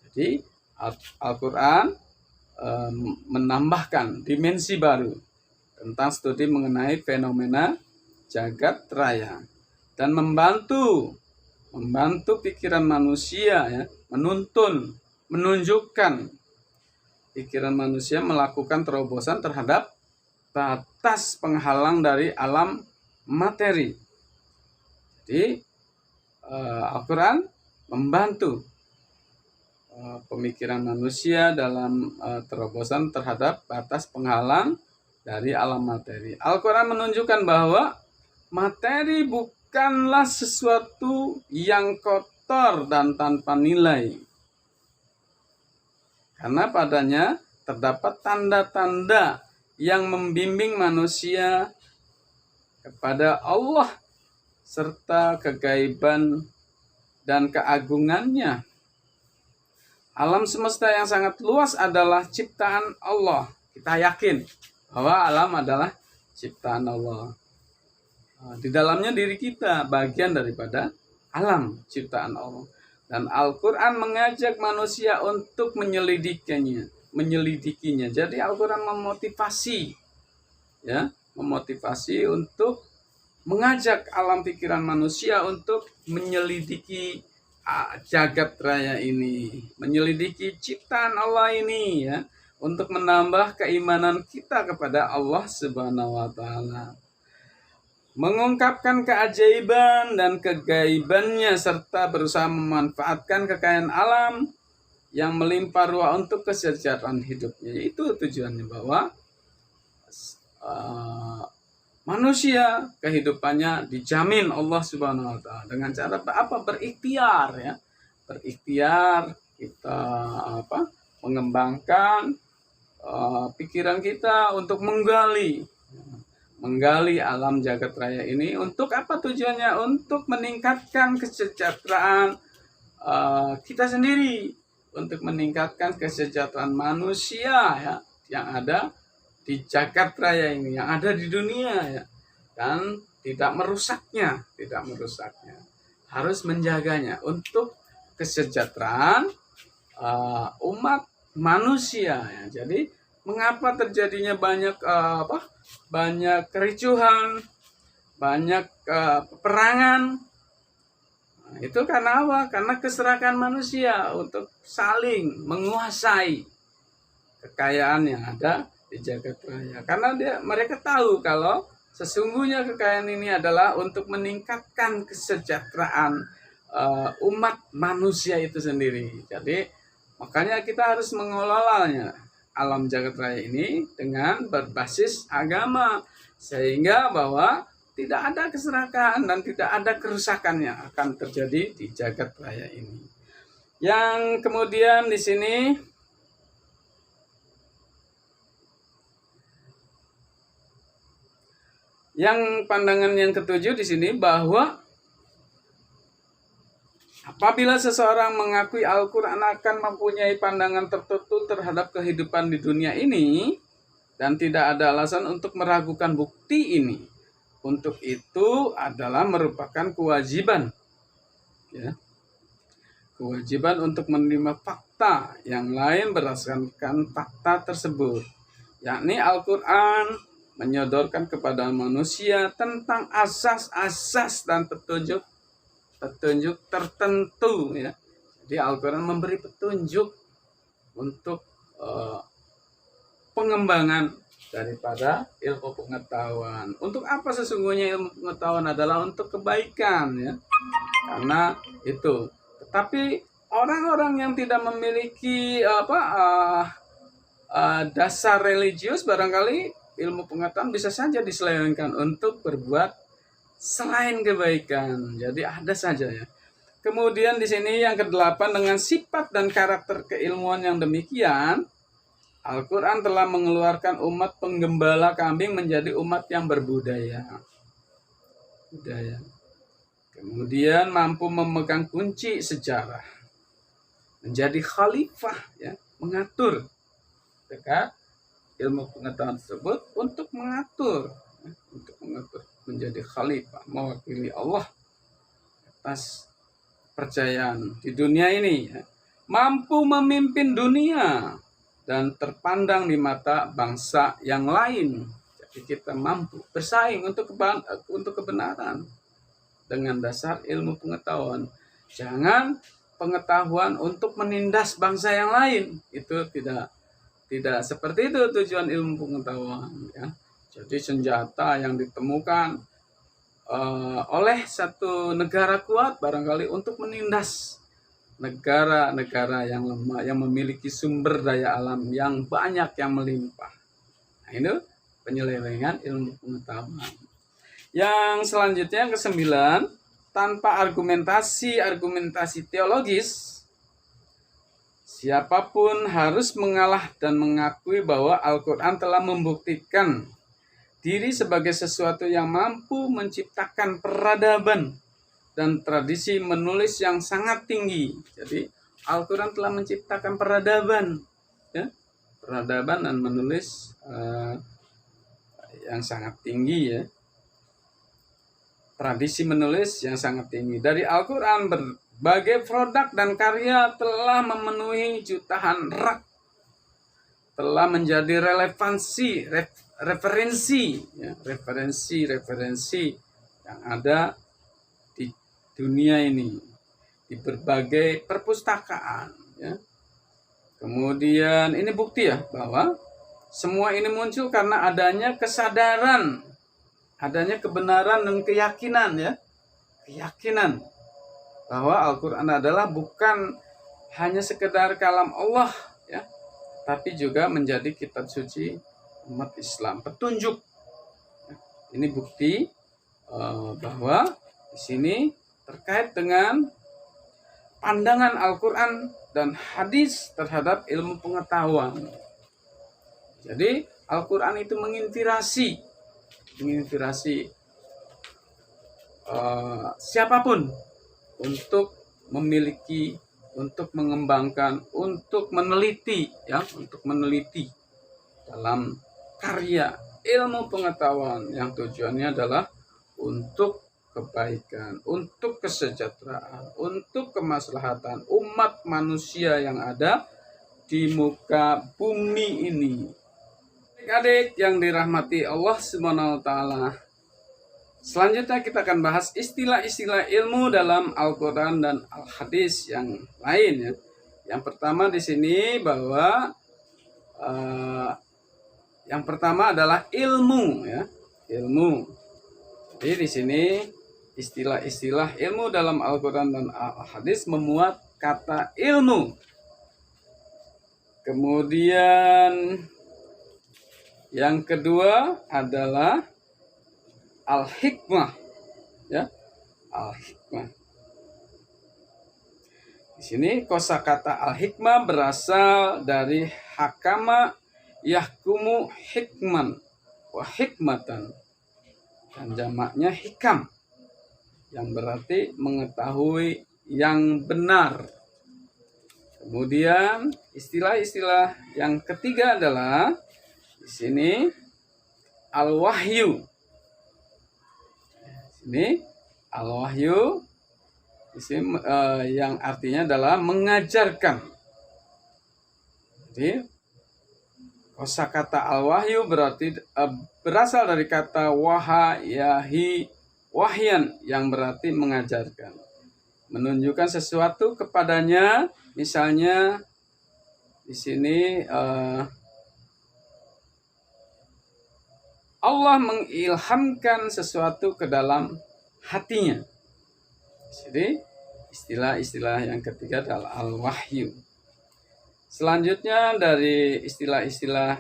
Jadi Al-Quran menambahkan dimensi baru tentang studi mengenai fenomena jagat raya dan membantu pikiran manusia, ya, menunjukkan pikiran manusia melakukan terobosan terhadap batas penghalang dari alam materi. Jadi Al-Quran membantu pemikiran manusia dalam terobosan terhadap batas penghalang dari alam materi. Al-Quran menunjukkan bahwa materi bukanlah sesuatu yang kotor dan tanpa nilai, karena padanya terdapat tanda-tanda yang membimbing manusia kepada Allah serta kegaiban dan keagungannya. Alam semesta yang sangat luas adalah ciptaan Allah. Kita yakin bahwa alam adalah ciptaan Allah. Di dalamnya diri kita bagian daripada alam ciptaan Allah. Dan Al-Quran mengajak manusia untuk menyelidikinya. Jadi Al-Quran memotivasi untuk mengajak alam pikiran manusia untuk menyelidiki jagat raya ini, menyelidiki ciptaan Allah ini, ya, untuk menambah keimanan kita kepada Allah Subhanahu wa taala. Mengungkapkan keajaiban dan kegaibannya serta berusaha memanfaatkan kekayaan alam yang melimpah ruah untuk kesejahteraan hidupnya. Itu tujuannya, bahwa manusia kehidupannya dijamin Allah Subhanahu wa taala dengan cara apa? Berikhtiar, ya. Berikhtiar kita mengembangkan pikiran kita untuk menggali alam jagat raya ini. Untuk apa tujuannya? Untuk meningkatkan kesejahteraan kita sendiri, untuk meningkatkan kesejahteraan manusia, ya, yang ada di jagat raya ini, yang ada di dunia, ya, dan tidak merusaknya, harus menjaganya untuk kesejahteraan umat manusia, ya. Jadi mengapa terjadinya banyak kericuhan, banyak peperangan? Itu karena apa? Karena keserakahan manusia untuk saling menguasai kekayaan yang ada di jagat raya. Karena mereka tahu kalau sesungguhnya kekayaan ini adalah untuk meningkatkan kesejahteraan umat manusia itu sendiri. Jadi makanya kita harus mengelolanya alam jagat raya ini dengan berbasis agama, sehingga bahwa tidak ada keserakahan dan tidak ada kerusakan yang akan terjadi di jagat raya ini. Yang kemudian di sini yang pandangan yang ketujuh di sini, bahwa apabila seseorang mengakui Al-Quran akan mempunyai pandangan tertentu terhadap kehidupan di dunia ini, dan tidak ada alasan untuk meragukan bukti ini. Untuk itu adalah merupakan kewajiban, ya, kewajiban untuk menerima fakta yang lain berdasarkan fakta tersebut, yakni Al-Quran menyodorkan kepada manusia tentang asas-asas dan petunjuk tertentu, ya. Jadi Al-Quran memberi petunjuk untuk pengembangan daripada ilmu pengetahuan. Untuk apa sesungguhnya ilmu pengetahuan? Adalah untuk kebaikan, ya. Karena itu. Tetapi orang-orang yang tidak memiliki dasar religius, barangkali ilmu pengetahuan bisa saja diselewengkan untuk berbuat selain kebaikan. Jadi ada saja, ya. Kemudian di sini yang ke-8, dengan sifat dan karakter keilmuan yang demikian, Al-Quran telah mengeluarkan umat penggembala kambing menjadi umat yang berbudaya. Kemudian mampu memegang kunci sejarah, menjadi khalifah, ya, mengatur dekat ilmu pengetahuan tersebut untuk mengatur, menjadi khalifah, mewakili Allah atas percayaan di dunia ini, ya. Mampu memimpin dunia dan terpandang di mata bangsa yang lain. Jadi kita mampu bersaing untuk kebenaran dengan dasar ilmu pengetahuan. Jangan pengetahuan untuk menindas bangsa yang lain. Itu tidak seperti itu tujuan ilmu pengetahuan, ya. Jadi senjata yang ditemukan oleh satu negara kuat barangkali untuk menindas negara-negara yang lemah, yang memiliki sumber daya alam yang banyak, yang melimpah. Nah, itu penyelewengan ilmu pengetahuan. Yang selanjutnya ke-9, tanpa argumentasi teologis, siapapun harus mengalah dan mengakui bahwa Al-Quran telah membuktikan diri sebagai sesuatu yang mampu menciptakan peradaban dan tradisi menulis yang sangat tinggi. Jadi Al-Quran telah menciptakan peradaban, ya, peradaban dan menulis yang sangat tinggi, ya, tradisi menulis yang sangat tinggi. Dari Al-Quran berbagai produk dan karya telah memenuhi jutaan rak, telah menjadi referensi yang ada di dunia ini, di berbagai perpustakaan, ya. Kemudian ini bukti, ya, bahwa semua ini muncul karena adanya kesadaran, adanya kebenaran dan keyakinan, ya, keyakinan bahwa Al-Quran adalah bukan hanya sekedar kalam Allah, ya, tapi juga menjadi kitab suci umat Islam, petunjuk. Ini bukti bahwa di sini terkait dengan pandangan Al-Quran dan hadis terhadap ilmu pengetahuan. Jadi Al-Quran itu menginspirasi siapapun untuk memiliki, untuk mengembangkan, untuk meneliti, ya, untuk meneliti dalam karya ilmu pengetahuan yang tujuannya adalah untuk kebaikan, untuk kesejahteraan, untuk kemaslahatan umat manusia yang ada di muka bumi ini. Adik-adik yang dirahmati Allah Subhanahu wa taala. Selanjutnya kita akan bahas istilah-istilah ilmu dalam Al-Quran dan Al-Hadis yang lain, ya. Yang pertama di sini bahwa yang pertama adalah ilmu, ya, ilmu. Jadi di sini istilah-istilah ilmu dalam Al-Quran dan Al-Hadis memuat kata ilmu. Kemudian yang kedua adalah al-hikmah, ya, al-hikmah. Di sini kosakata al-hikmah berasal dari hakama yahkumu hikman wa hikmatan, dan jamaknya hikam, yang berarti mengetahui yang benar. Kemudian istilah-istilah yang ketiga adalah di sini al-wahyu. Ini al-wahyu di sini yang artinya adalah mengajarkan. Jadi kosakata al-wahyu berarti berasal dari kata wahayahi, wahyan, yang berarti mengajarkan, menunjukkan sesuatu kepadanya. Misalnya di sini Allah mengilhamkan sesuatu ke dalam hatinya. Jadi istilah-istilah yang ketiga adalah al-wahyu. Selanjutnya dari istilah-istilah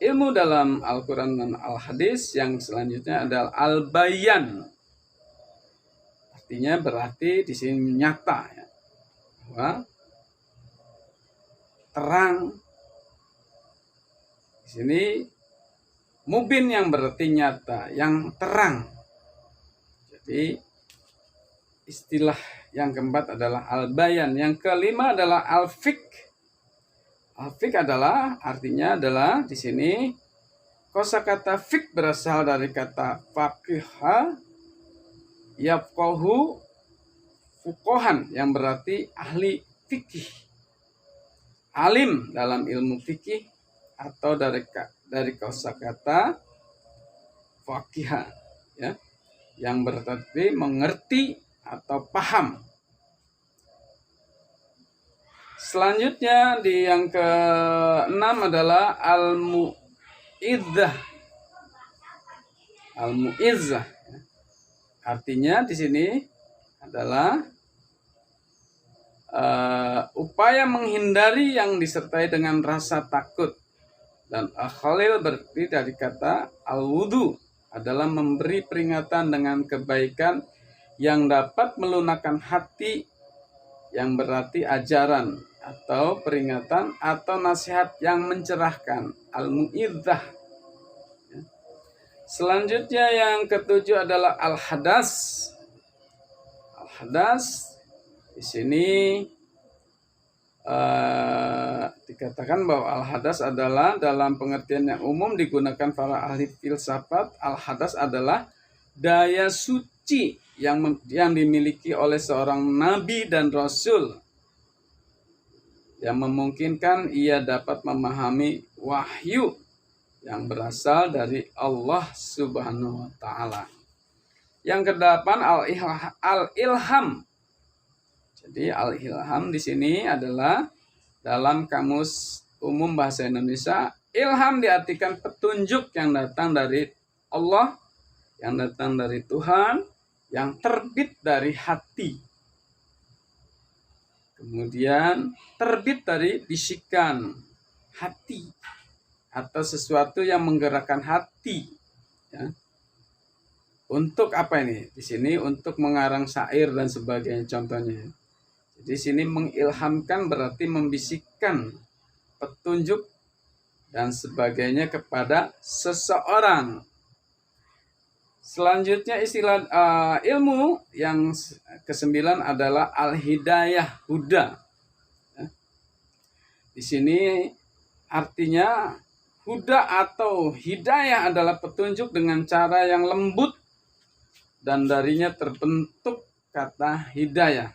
ilmu dalam Al-Quran dan Al-Hadis yang selanjutnya adalah al-bayan. Artinya berarti di sini nyata, ya, bahwa terang. Di sini mubin yang berarti nyata, yang terang. Jadi istilah yang keempat adalah al-bayan. Yang kelima adalah al-fiqh. Al-fiqh adalah artinya adalah di sini kosakata fiqh berasal dari kata faqiha yafqahu fuqahan, yang berarti ahli fikih, alim dalam ilmu fikih, atau dari kosakata faqiha, ya, yang berarti mengerti atau paham. Selanjutnya di yang ke-6 adalah al-mu'izzah. Al-mu'izzah, artinya di sini adalah upaya menghindari yang disertai dengan rasa takut. Dan al-khalil berarti dari kata al-wudu, adalah memberi peringatan dengan kebaikan yang dapat melunakkan hati, yang berarti ajaran atau peringatan atau nasihat yang mencerahkan, al-mu'idzah. Selanjutnya yang ketujuh adalah al-hadas. Al-hadas di sini dikatakan bahwa al-hadas adalah dalam pengertian yang umum digunakan para ahli filsafat. Al-hadas adalah daya suci yang dimiliki oleh seorang nabi dan rasul yang memungkinkan ia dapat memahami wahyu yang berasal dari Allah Subhanahu wa taala. Yang kedelapan al-ilham. Jadi al-ilham di sini adalah dalam Kamus Umum Bahasa Indonesia, ilham diartikan petunjuk yang datang dari Allah, yang datang dari Tuhan, yang terbit dari hati. Kemudian terbit dari bisikan hati atau sesuatu yang menggerakkan hati. Ya. Untuk apa ini? Di sini untuk mengarang syair dan sebagainya contohnya. Di sini mengilhamkan berarti membisikkan petunjuk dan sebagainya kepada seseorang. Selanjutnya istilah ilmu yang kesembilan adalah al-hidayah, huda. Di sini artinya huda atau hidayah adalah petunjuk dengan cara yang lembut dan darinya terbentuk kata hidayah.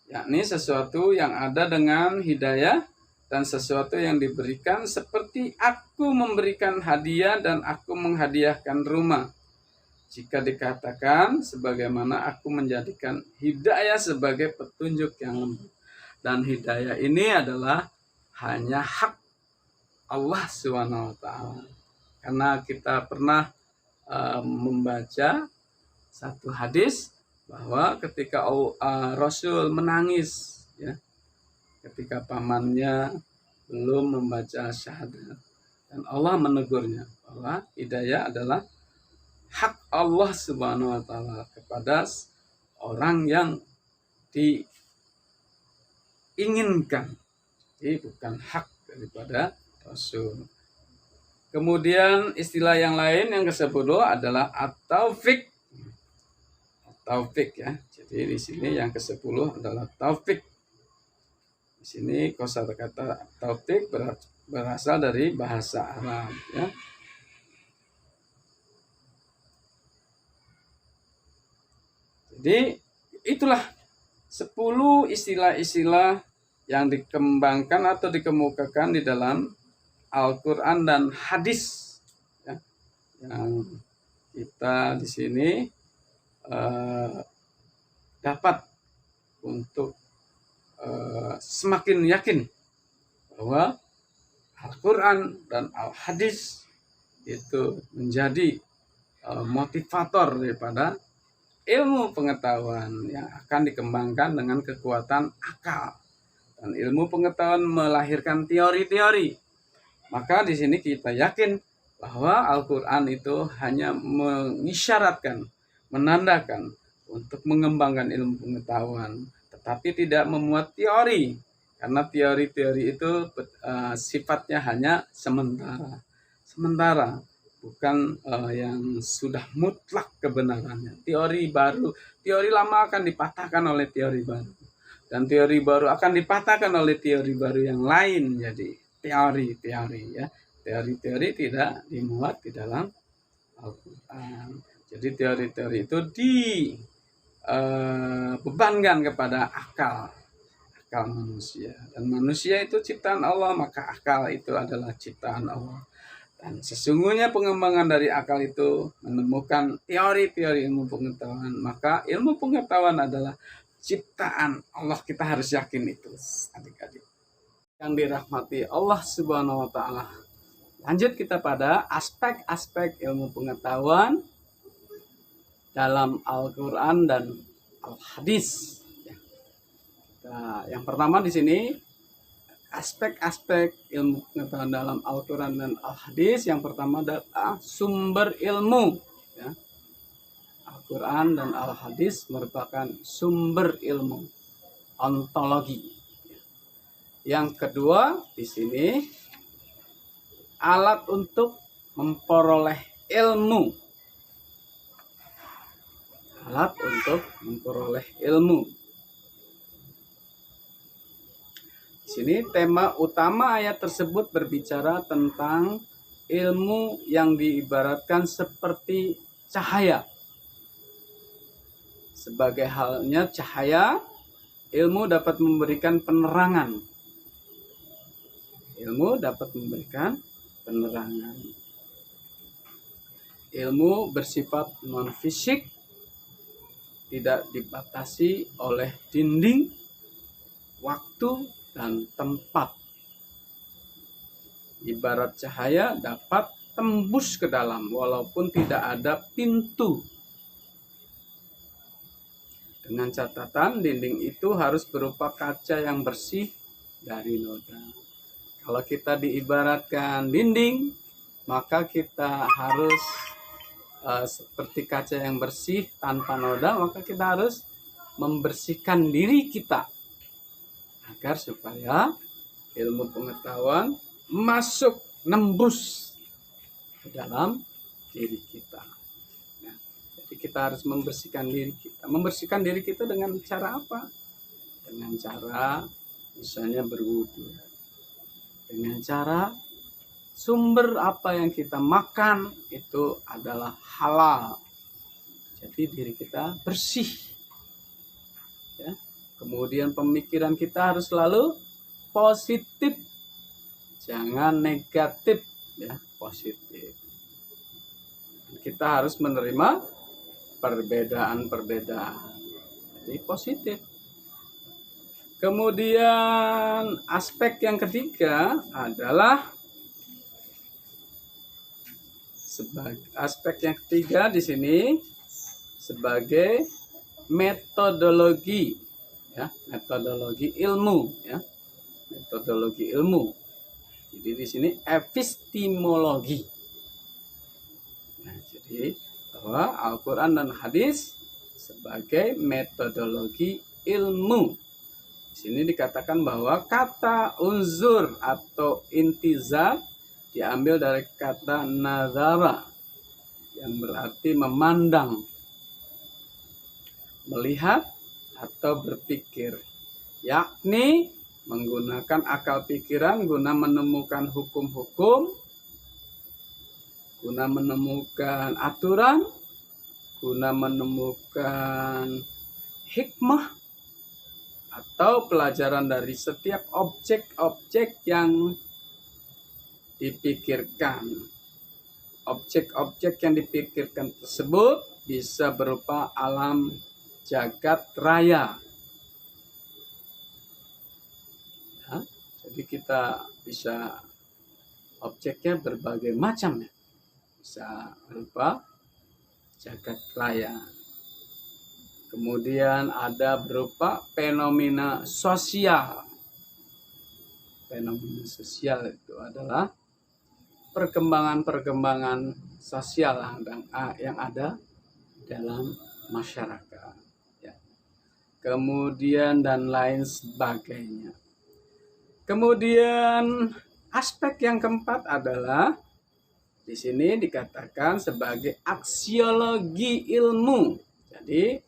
Yakni sesuatu yang ada dengan hidayah dan sesuatu yang diberikan, seperti aku memberikan hadiah dan aku menghadiahkan rumah. Jika dikatakan sebagaimana aku menjadikan hidayah sebagai petunjuk yang lembut. Dan hidayah ini adalah hanya hak Allah SWT. Karena kita pernah membaca satu hadis bahwa ketika Rasul menangis, ya, ketika pamannya belum membaca syahadat, dan Allah menegurnya bahwa hidayah adalah hak Allah Subhanahu wa taala kepada orang yang diinginkan, jadi bukan hak daripada Rasul. Kemudian istilah yang lain yang ke-10 adalah at-taufik. Taufik, ya. Jadi di sini yang ke-10 adalah taufik. Di sini kosakata taufik berasal dari bahasa Arab, ya. Jadi itulah 10 istilah-istilah yang dikembangkan atau dikemukakan di dalam Al-Quran dan hadis, ya. Yang kita di sini dapat untuk semakin yakin bahwa Al-Quran dan Al-Hadis itu menjadi motivator daripada ilmu pengetahuan yang akan dikembangkan dengan kekuatan akal. Dan ilmu pengetahuan melahirkan teori-teori. Maka di sini kita yakin bahwa Al-Quran itu hanya mengisyaratkan, menandakan untuk mengembangkan ilmu pengetahuan, tetapi tidak memuat teori, karena teori-teori itu sifatnya hanya sementara, bukan yang sudah mutlak kebenarannya. Teori lama akan dipatahkan oleh teori baru, dan teori baru akan dipatahkan oleh teori baru yang lain. Jadi teori-teori, ya, teori-teori tidak dimuat di dalam Al-Quran. Jadi teori-teori itu dibebankan kepada akal manusia. Dan manusia itu ciptaan Allah, maka akal itu adalah ciptaan Allah. Dan sesungguhnya pengembangan dari akal itu menemukan teori-teori ilmu pengetahuan. Maka ilmu pengetahuan adalah ciptaan Allah. Kita harus yakin itu, adik-adik yang dirahmati Allah Subhanahu wa taala. Lanjut kita pada aspek-aspek ilmu pengetahuan dalam Al-Quran dan Al-Hadis. Nah, yang pertama di sini aspek-aspek ilmu pengetahuan dalam Al-Quran dan Al-Hadis. Yang pertama adalah sumber ilmu. Ya. Al-Quran dan Al-Hadis merupakan sumber ilmu, ontologi. Yang kedua di sini alat untuk memperoleh ilmu. Alat untuk memperoleh ilmu. Di sini tema utama ayat tersebut berbicara tentang ilmu yang diibaratkan seperti cahaya. Sebagai halnya cahaya, ilmu dapat memberikan penerangan. Ilmu dapat memberikan penerangan. Ilmu bersifat non-fisik, tidak dibatasi oleh dinding, waktu, dan tempat. Ibarat cahaya dapat tembus ke dalam walaupun tidak ada pintu. Dengan catatan dinding itu harus berupa kaca yang bersih dari noda. Kalau kita diibaratkan dinding, maka kita harus seperti kaca yang bersih tanpa noda, maka kita harus membersihkan diri kita agar supaya ilmu pengetahuan masuk, nembus ke dalam diri kita. Nah, jadi kita harus membersihkan diri kita. Membersihkan diri kita dengan cara apa? Dengan cara misalnya berwudu. Dengan cara sumber apa yang kita makan itu adalah halal. Jadi diri kita bersih. Ya. Kemudian pemikiran kita harus selalu positif. Jangan negatif, ya, positif. Kita harus menerima perbedaan-perbedaan. Jadi positif. Kemudian aspek yang ketiga adalah di sini sebagai metodologi, ya, metodologi ilmu, ya, metodologi ilmu. Jadi di sini epistemologi. Nah, jadi bahwa Al-Quran dan Hadis sebagai metodologi ilmu. Di sini dikatakan bahwa kata unzur atau intizar diambil dari kata nazara yang berarti memandang, melihat atau berpikir, yakni menggunakan akal pikiran guna menemukan hukum-hukum, guna menemukan aturan, guna menemukan hikmah atau pelajaran dari setiap objek-objek yang dipikirkan. Objek-objek yang dipikirkan tersebut bisa berupa alam jagat raya. Ya, jadi kita bisa objeknya berbagai macam, ya. Bisa berupa jagat raya. Kemudian ada berupa fenomena sosial. Fenomena sosial itu adalah perkembangan-perkembangan sosial yang ada dalam masyarakat. Ya. Kemudian dan lain sebagainya. Kemudian aspek yang keempat adalah di sini dikatakan sebagai aksiologi ilmu. Jadi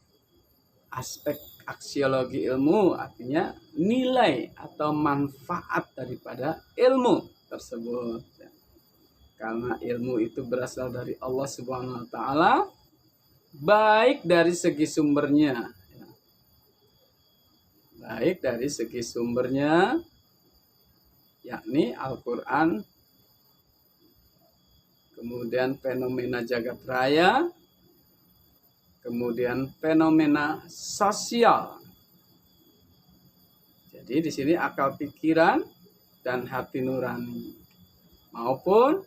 aspek aksiologi ilmu artinya nilai atau manfaat daripada ilmu tersebut. Karena ilmu itu berasal dari Allah Subhanahu wa taala, baik dari segi sumbernya. Baik dari segi sumbernya, yakni Al-Quran, kemudian fenomena jagat raya, kemudian fenomena sosial. Jadi di sini akal pikiran dan hati nurani maupun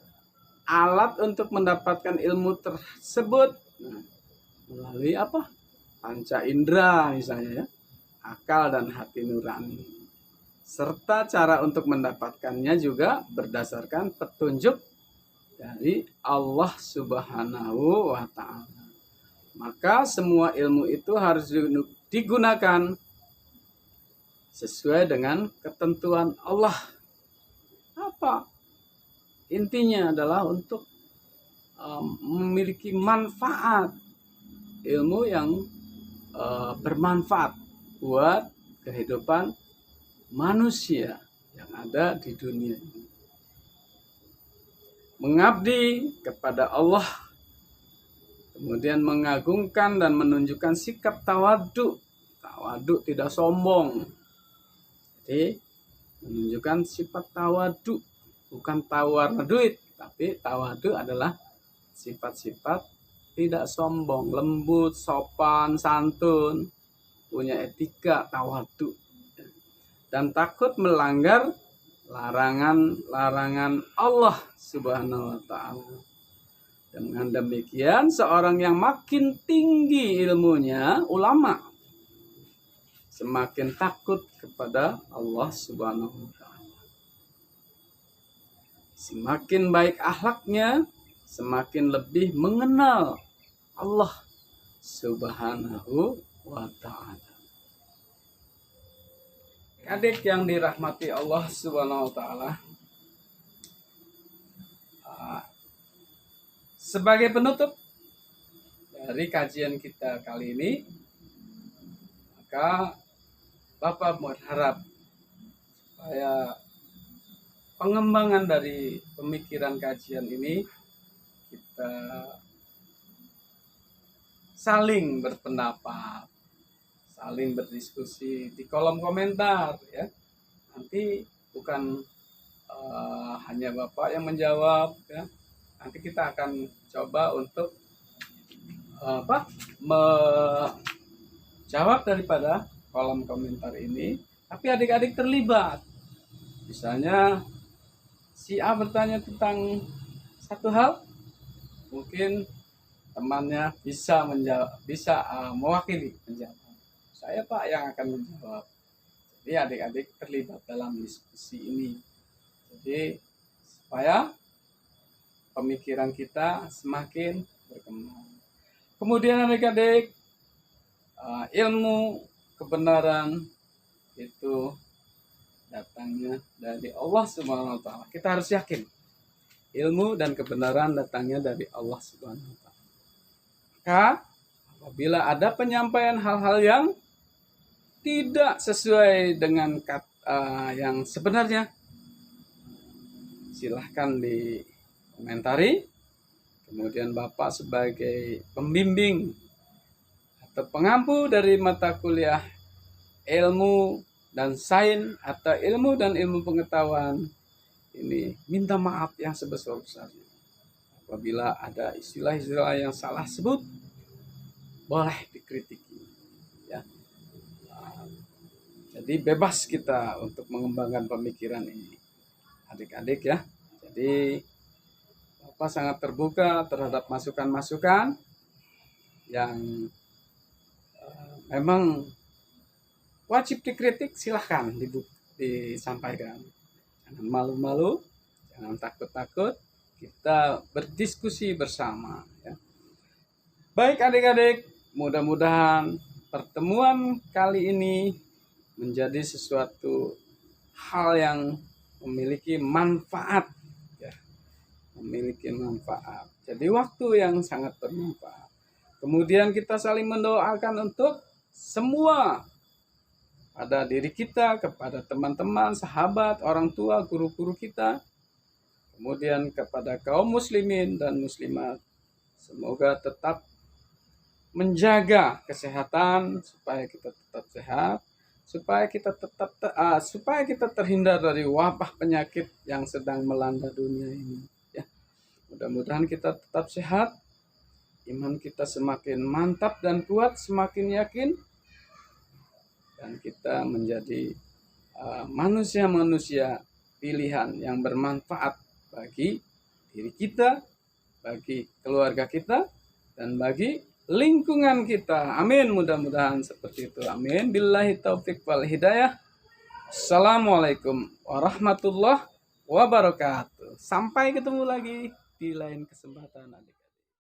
alat untuk mendapatkan ilmu tersebut. Nah, melalui apa? Panca indera misalnya, ya. akal dan hati nurani. Serta cara untuk mendapatkannya juga berdasarkan petunjuk dari Allah Subhanahu wa Ta'ala. Maka semua ilmu itu harus digunakan sesuai dengan ketentuan Allah. Apa? Intinya adalah untuk memiliki manfaat, ilmu yang bermanfaat buat kehidupan manusia yang ada di dunia ini. Mengabdi kepada Allah, kemudian mengagungkan dan menunjukkan sikap tawadu. Tawadu tidak sombong. Jadi menunjukkan sifat tawadu, bukan tawar duit, tapi tawadu adalah sifat-sifat tidak sombong, lembut, sopan, santun, punya etika, tawadu, dan takut melanggar larangan-larangan Allah Subhanahu wa Ta'ala. Dengan demikian, seorang yang makin tinggi ilmunya, ulama, semakin takut kepada Allah Subhanahu wa Ta'ala. Semakin baik akhlaknya, semakin lebih mengenal Allah Subhanahu wa Ta'ala. Adik yang dirahmati Allah Subhanahu wa Ta'ala, sebagai penutup dari kajian kita kali ini, maka Bapak berharap supaya pengembangan dari pemikiran kajian ini kita saling berpendapat, saling berdiskusi di kolom komentar ya. Nanti bukan hanya Bapak yang menjawab ya. Nanti kita akan coba untuk menjawab daripada kolom komentar ini, tapi adik-adik terlibat. Misalnya si A bertanya tentang satu hal, mungkin temannya bisa menjawab, bisa mewakili menjawab. Saya Pak yang akan menjawab. Jadi adik-adik terlibat dalam diskusi ini. Jadi supaya pemikiran kita semakin berkembang. Kemudian adik-adik, ilmu kebenaran itu datangnya dari Allah Subhanahu wa Ta'ala. Kita harus yakin ilmu dan kebenaran datangnya dari Allah Subhanahu wa Ta'ala. Maka apabila ada penyampaian hal-hal yang tidak sesuai dengan yang sebenarnya, silahkan dikomentari. Kemudian Bapak sebagai pembimbing atau pengampu dari mata kuliah ilmu dan sains atau ilmu dan ilmu pengetahuan ini minta maaf yang sebesar-besarnya. Apabila ada istilah-istilah yang salah sebut, boleh dikritiki ya. Jadi bebas kita untuk mengembangkan pemikiran ini, adik-adik ya. Jadi Bapak sangat terbuka terhadap masukan-masukan yang memang wajib dikritik, silahkan disampaikan. Jangan malu-malu, jangan takut-takut, kita berdiskusi bersama ya. Baik adik-adik, mudah-mudahan pertemuan kali ini menjadi sesuatu hal yang memiliki manfaat ya. Memiliki manfaat. Jadi waktu yang sangat bermanfaat. Kemudian kita saling mendoakan untuk semua, pada diri kita, kepada teman-teman, sahabat, orang tua, guru-guru kita, kemudian kepada kaum muslimin dan muslimat. Semoga tetap menjaga kesehatan supaya kita tetap sehat, supaya kita terhindar dari wabah penyakit yang sedang melanda dunia ini ya. Mudah-mudahan kita tetap sehat, iman kita semakin mantap dan kuat, semakin yakin, dan kita menjadi manusia-manusia pilihan yang bermanfaat bagi diri kita, bagi keluarga kita, dan bagi lingkungan kita. Amin, mudah-mudahan seperti itu. Amin. Billahi taufik wal hidayah. Assalamualaikum warahmatullahi wabarakatuh. Sampai ketemu lagi di lain kesempatan.